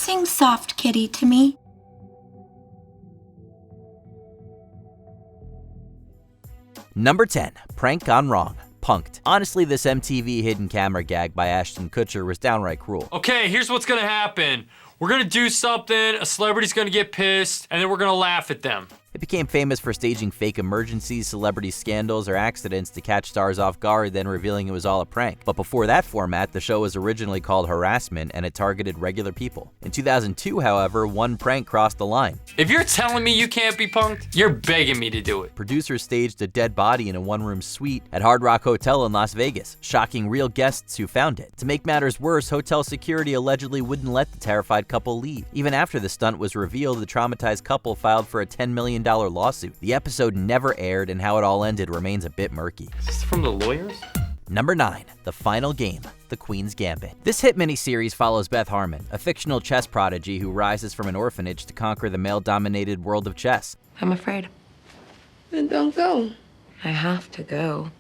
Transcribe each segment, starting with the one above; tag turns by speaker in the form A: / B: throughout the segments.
A: Sing Soft Kitty to me.
B: Number 10. Prank Gone Wrong. Punked. Honestly, this MTV hidden camera gag by Ashton Kutcher was downright cruel.
C: Okay, here's what's gonna happen. We're gonna do something, a celebrity's gonna get pissed, and then we're gonna laugh at them.
B: It became famous for staging fake emergencies, celebrity scandals, or accidents to catch stars off guard, then revealing it was all a prank. But before that format, the show was originally called Harassment, and it targeted regular people. In 2002, however, one prank crossed the line.
C: If you're telling me you can't be punked, you're begging me to do it.
B: Producers staged a dead body in a one-room suite at Hard Rock Hotel in Las Vegas, shocking real guests who found it. To make matters worse, hotel security allegedly wouldn't let the terrified couple leave. Even after the stunt was revealed, the traumatized couple filed for a $10 million lawsuit. The episode never aired, and how it all ended remains a bit murky.
C: Is this from the lawyers?
B: Number 9. The Final Game. The Queen's Gambit. This hit miniseries follows Beth Harmon, a fictional chess prodigy who rises from an orphanage to conquer the male-dominated world of chess.
D: I'm afraid.
E: Then don't go.
D: I have to go.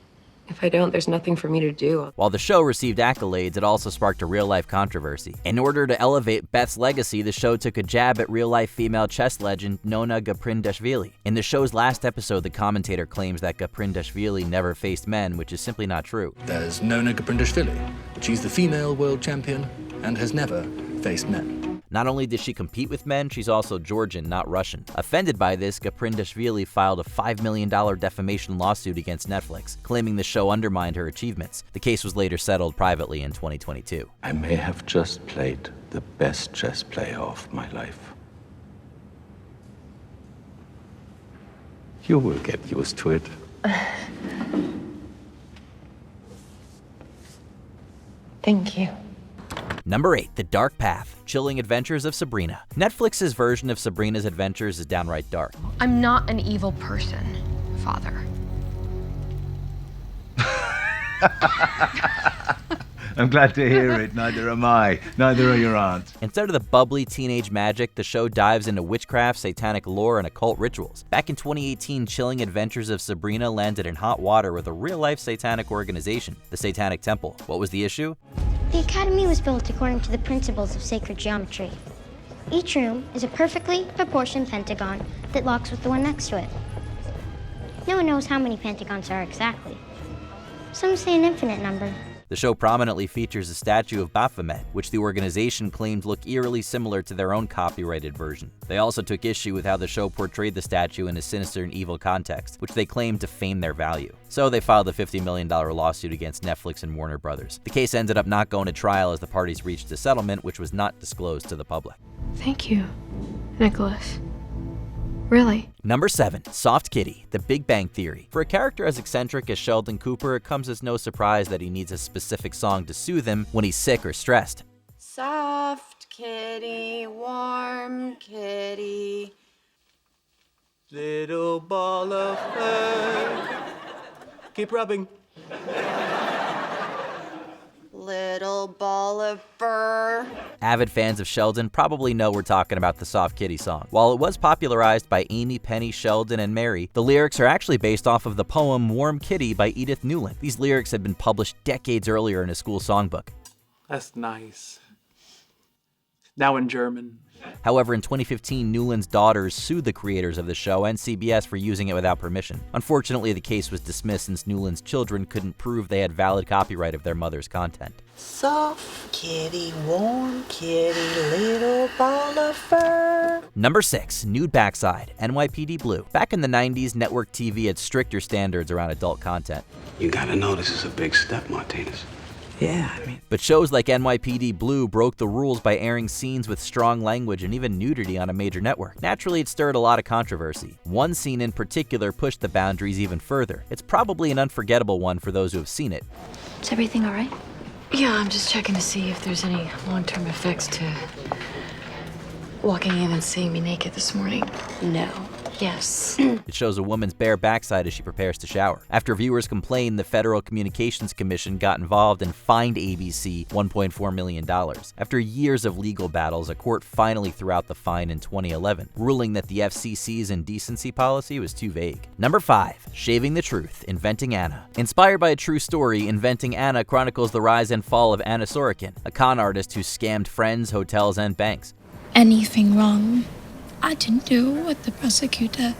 D: If I don't, there's nothing for me to do.
B: While the show received accolades, it also sparked a real-life controversy. In order to elevate Beth's legacy, the show took a jab at real-life female chess legend Nona Gaprindashvili. In the show's last episode, the commentator claims that Gaprindashvili never faced men, which is simply not true.
F: There's Nona Gaprindashvili. She's the female world champion and has never faced men.
B: Not only does she compete with men, she's also Georgian, not Russian. Offended by this, Gaprindashvili filed a $5 million defamation lawsuit against Netflix, claiming the show undermined her achievements. The case was later settled privately in 2022.
G: I may have just played the best chess player of my life. You will get used to it.
D: Thank you.
B: Number 8. The Dark Path. Chilling Adventures of Sabrina. Netflix's version of Sabrina's adventures is downright dark.
H: I'm not an evil person, Father.
I: I'm glad to hear it. Neither am I. Neither are your aunt.
B: Instead of the bubbly teenage magic, the show dives into witchcraft, satanic lore, and occult rituals. Back in 2018, Chilling Adventures of Sabrina landed in hot water with a real-life satanic organization, the Satanic Temple. What was the issue?
J: The Academy was built according to the principles of sacred geometry. Each room is a perfectly proportioned pentagon that locks with the one next to it. No one knows how many pentagons there are exactly. Some say an infinite number.
B: The show prominently features a statue of Baphomet, which the organization claimed looked eerily similar to their own copyrighted version. They also took issue with how the show portrayed the statue in a sinister and evil context, which they claimed defamed their value. So they filed a $50 million lawsuit against Netflix and Warner Brothers. The case ended up not going to trial as the parties reached a settlement, which was not disclosed to the public.
H: Thank you, Nicholas. Really?
B: Number 7. Soft Kitty. The Big Bang Theory. For a character as eccentric as Sheldon Cooper, it comes as no surprise that he needs a specific song to soothe him when he's sick or stressed.
E: Soft kitty, warm kitty.
F: Little ball of fur. Keep rubbing.
E: Little ball of fur.
B: Avid fans of Sheldon probably know we're talking about the Soft Kitty song. While it was popularized by Amy, Penny, Sheldon, and Mary, the lyrics are actually based off of the poem Warm Kitty by Edith Newland. These lyrics had been published decades earlier in a school songbook.
K: That's nice. Now in German.
B: However, in 2015, Newland's daughters sued the creators of the show and CBS for using it without permission. Unfortunately, the case was dismissed since Newland's children couldn't prove they had valid copyright of their mother's content.
L: Soft kitty, warm kitty, little ball of fur.
B: Number 6. Nude Backside. NYPD Blue. Back in the 90s, network TV had stricter standards around adult content.
G: You gotta know this is a big step, Martinez.
L: Yeah, I mean...
B: But shows like NYPD Blue broke the rules by airing scenes with strong language and even nudity on a major network. Naturally, it stirred a lot of controversy. One scene in particular pushed the boundaries even further. It's probably an unforgettable one for those who have seen it.
H: Is everything all right?
D: Yeah, I'm just checking to see if there's any long-term effects to walking in and seeing me naked this morning.
E: No.
D: Yes.
B: It shows a woman's bare backside as she prepares to shower. After viewers complained, the Federal Communications Commission got involved and fined ABC $1.4 million. After years of legal battles, a court finally threw out the fine in 2011, ruling that the FCC's indecency policy was too vague. Number 5. Shaving the Truth. Inventing Anna. Inspired by a true story, Inventing Anna chronicles the rise and fall of Anna Sorokin, a con artist who scammed friends, hotels, and banks.
A: anything wrong. I didn't do what the prosecutor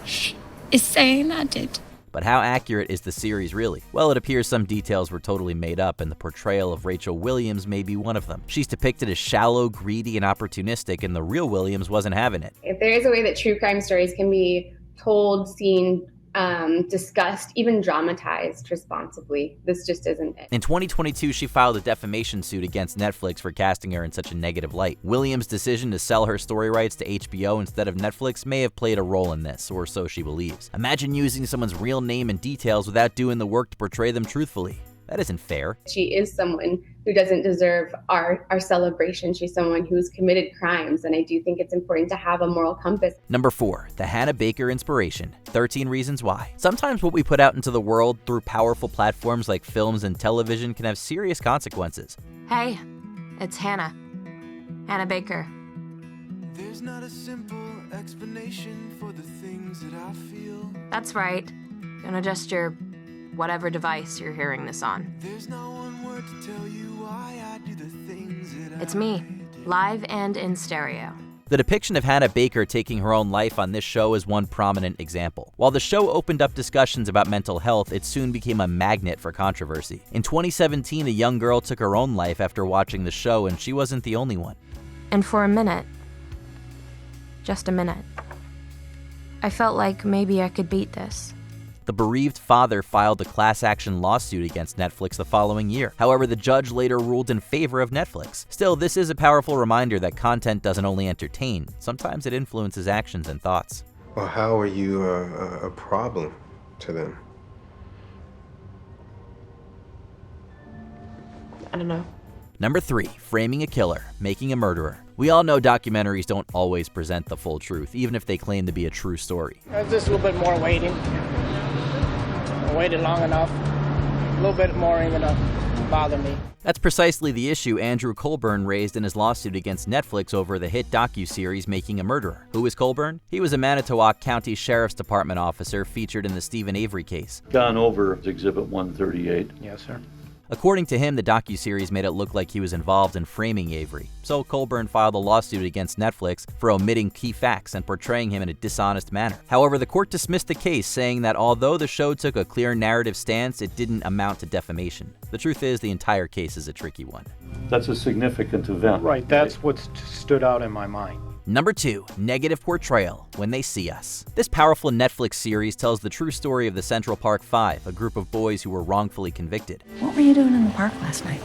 A: is saying I did.
B: But how accurate is the series really? Well, it appears some details were totally made up, and the portrayal of Rachel Williams may be one of them. She's depicted as shallow, greedy, and opportunistic, and the real Williams wasn't having it.
M: If there is a way that true crime stories can be told, seen, discussed, even dramatized responsibly, this just isn't it.
B: In 2022, she filed a defamation suit against Netflix for casting her in such a negative light. Williams' decision to sell her story rights to HBO instead of Netflix may have played a role in this, or so she believes. Imagine using someone's real name and details without doing the work to portray them truthfully. That isn't fair.
M: She is someone who doesn't deserve our celebration. She's someone who's committed crimes, and I do think it's important to have a moral compass.
B: Number 4, the Hannah Baker inspiration, 13 Reasons Why. Sometimes what we put out into the world through powerful platforms like films and television can have serious consequences.
H: Hey, it's Hannah. Hannah Baker.
N: There's not a simple explanation for the things that I feel.
H: That's right. Gonna adjust your whatever device you're hearing this on.
N: There's no one word to tell you why I do the things that
H: It's me, live and in stereo.
B: The depiction of Hannah Baker taking her own life on this show is one prominent example. While the show opened up discussions about mental health, it soon became a magnet for controversy. In 2017, a young girl took her own life after watching the show, and she wasn't the only one.
H: And for a minute, just a minute, I felt like maybe I could beat this.
B: The bereaved father filed a class action lawsuit against Netflix the following year. However, the judge later ruled in favor of Netflix. Still, this is a powerful reminder that content doesn't only entertain, sometimes it influences actions and thoughts.
O: Well, how are you a problem to them?
D: I don't know.
B: Number 3, framing a killer, making a murderer. We all know documentaries don't always present the full truth, even if they claim to be a true story.
P: Just a little bit more waiting. I waited long enough. A little bit more ain't gonna bother me.
B: That's precisely the issue Andrew Colburn raised in his lawsuit against Netflix over the hit docuseries Making a Murderer. Who is Colburn? He was a Manitowoc County Sheriff's Department officer featured in the Stephen Avery case.
Q: Gone over Exhibit 138.
P: Yes, sir.
B: According to him, the docuseries made it look like he was involved in framing Avery, so Colburn filed a lawsuit against Netflix for omitting key facts and portraying him in a dishonest manner. However, the court dismissed the case, saying that although the show took a clear narrative stance, it didn't amount to defamation. The truth is, the entire case is a tricky one.
Q: That's a significant event.
P: Right, that's what stood out in my mind.
B: Number 2, negative portrayal, When They See Us. This powerful Netflix series tells the true story of the Central Park Five, a group of boys who were wrongfully convicted.
L: What were you doing in the park last night?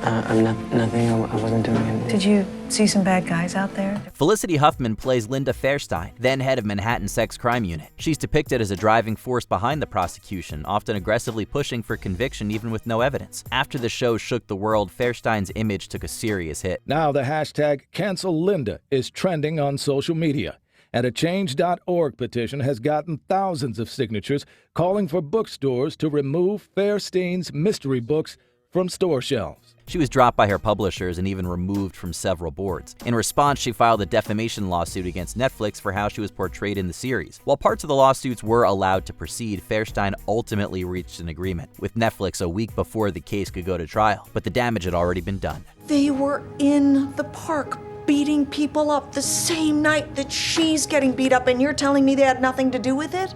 L: Nothing. I wasn't doing anything. Did you see some bad guys out there?
B: Felicity Huffman plays Linda Fairstein, then head of Manhattan Sex Crime Unit. She's depicted as a driving force behind the prosecution, often aggressively pushing for conviction even with no evidence. After the show shook the world, Fairstein's image took a serious hit.
R: Now the hashtag #CancelLinda is trending on social media, and a Change.org petition has gotten thousands of signatures calling for bookstores to remove Fairstein's mystery books from store shelves.
B: She was dropped by her publishers and even removed from several boards. In response, she filed a defamation lawsuit against Netflix for how she was portrayed in the series. While parts of the lawsuits were allowed to proceed, Fairstein ultimately reached an agreement with Netflix a week before the case could go to trial, but the damage had already been done.
S: They were in the park beating people up the same night that she's getting beat up, and you're telling me they had nothing to do with it?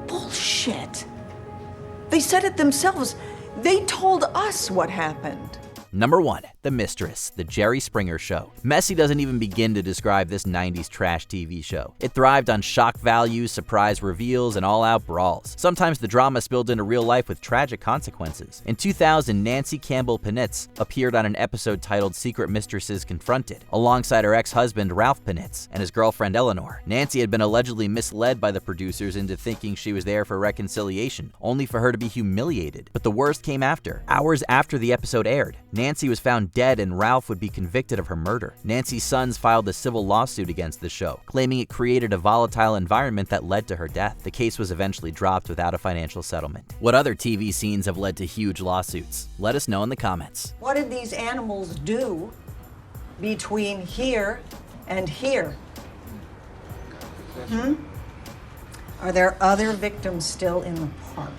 S: Bullshit. They said it themselves. They told us what happened.
B: Number 1, The Mistress, The Jerry Springer Show. Messy doesn't even begin to describe this 90s trash TV show. It thrived on shock value, surprise reveals, and all-out brawls. Sometimes the drama spilled into real life with tragic consequences. In 2000, Nancy Campbell Panitz appeared on an episode titled Secret Mistresses Confronted, alongside her ex-husband Ralph Panitz and his girlfriend Eleanor. Nancy had been allegedly misled by the producers into thinking she was there for reconciliation, only for her to be humiliated. But the worst came after. Hours after the episode aired, Nancy was found dead and Ralph would be convicted of her murder. Nancy's sons filed a civil lawsuit against the show, claiming it created a volatile environment that led to her death. The case was eventually dropped without a financial settlement. What other TV scenes have led to huge lawsuits? Let us know in the comments.
S: What did these animals do between here and here? Are there other victims still in the park?